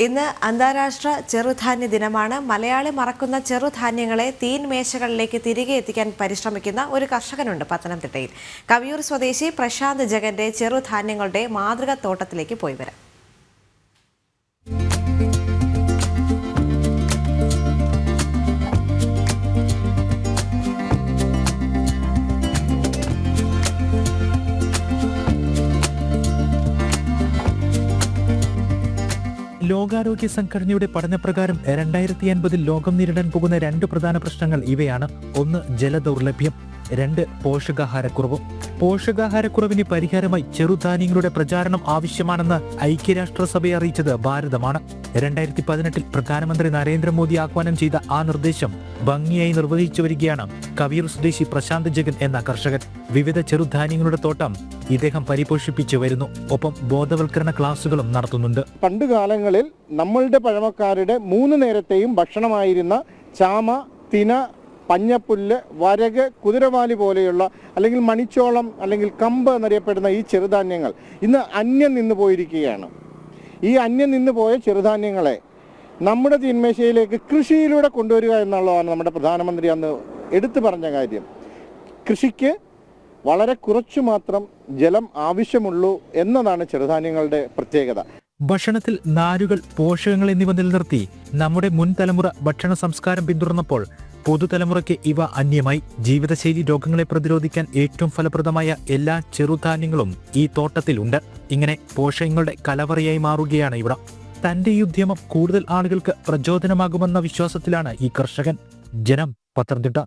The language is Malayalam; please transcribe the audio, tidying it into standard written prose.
ഇന്ന് അന്താരാഷ്ട്ര ചെറുധാന്യ ദിനമാണ്. മലയാളി മറക്കുന്ന ചെറുധാന്യങ്ങളെ തീൻമേശകളിലേക്ക് തിരികെ എത്തിക്കാൻ പരിശ്രമിക്കുന്ന ഒരു കർഷകനുണ്ട് പത്തനംതിട്ടയിൽ. കവിയൂർ സ്വദേശി പ്രശാന്ത് ജഗന്റെ ചെറുധാന്യങ്ങളുടെ മാതൃക തോട്ടത്തിലേക്ക് പോയി വരാം. ലോകാരോഗ്യ സംഘടനയുടെ പഠനപ്രകാരം 2050 ലോകം നേരിടാൻ പോകുന്ന 2 പ്രധാന പ്രശ്നങ്ങൾ ഇവയാണ്. 1 ജലദൗർലഭ്യം, 2 പോഷകാഹാരക്കുറവ്. പോഷകാഹാരക്കുറവിന് പരിഹാരമായി ചെറുധാന്യങ്ങളുടെ പ്രചാരണം ആവശ്യമാണെന്ന് ഐക്യരാഷ്ട്രസഭയെ അറിയിച്ചത് ഭാരതമാണ്. 2018 പ്രധാനമന്ത്രി നരേന്ദ്രമോദി ആഹ്വാനം ചെയ്ത ആ നിർദ്ദേശം ഭംഗിയായി നിർവഹിച്ചു വരികയാണ് കവിയൂർ സ്വദേശി പ്രശാന്ത് ജഗൻ എന്ന കർഷകൻ. വിവിധ ചെറുധാന്യങ്ങളുടെ തോട്ടം ഇദ്ദേഹം പരിപോഷിപ്പിച്ചു വരുന്നു. ഒപ്പം ബോധവൽക്കരണ ക്ലാസുകളും നടത്തുന്നുണ്ട്. പണ്ടുകാലങ്ങളിൽ നമ്മളുടെ പഴമക്കാരുടെ 3 നേരത്തെയും ഭക്ഷണമായിരുന്ന ചാമ, തിന, പഞ്ഞപ്പുല്ല്, വരക്, കുതിരവാലി പോലെയുള്ള അല്ലെങ്കിൽ മണിച്ചോളം അല്ലെങ്കിൽ കമ്പ് എന്നറിയപ്പെടുന്ന ഈ ചെറുധാന്യങ്ങൾ ഇന്ന് അന്യം നിന്ന് പോയിരിക്കുകയാണ്. ഈ അന്യം നിന്ന് പോയ ചെറുധാന്യങ്ങളെ നമ്മുടെ തീന്മേശയിലേക്ക് കൃഷിയിലൂടെ കൊണ്ടുവരിക എന്നുള്ളതാണ് നമ്മുടെ പ്രധാനമന്ത്രി അന്ന് എടുത്തു പറഞ്ഞ കാര്യം. കൃഷിക്ക് വളരെ കുറച്ചു മാത്രം ജലം ആവശ്യമുള്ളൂ എന്നതാണ് ചെറുധാന്യങ്ങളുടെ പ്രത്യേകത. ഭക്ഷണത്തിൽ നാരുകൾ, പോഷകങ്ങൾ എന്നിവ നിലനിർത്തി നമ്മുടെ മുൻ തലമുറ ഭക്ഷണ സംസ്കാരം പിന്തുടർന്നപ്പോൾ പുതുതലമുറയ്ക്ക് ഇവ അന്യമായി. ജീവിതശൈലി രോഗങ്ങളെ പ്രതിരോധിക്കാൻ ഏറ്റവും ഫലപ്രദമായ എല്ലാ ചെറുധാന്യങ്ങളും ഈ തോട്ടത്തിലുണ്ട്. ഇങ്ങനെ പോഷകങ്ങളുടെ കലവറയായി മാറുകയാണ് ഇവിടം. തന്റെ ഈ ഉദ്യമം കൂടുതൽ ആളുകൾക്ക് പ്രചോദനമാകുമെന്ന വിശ്വാസത്തിലാണ് ഈ കർഷകൻ. ജനം, പത്തനംതിട്ട.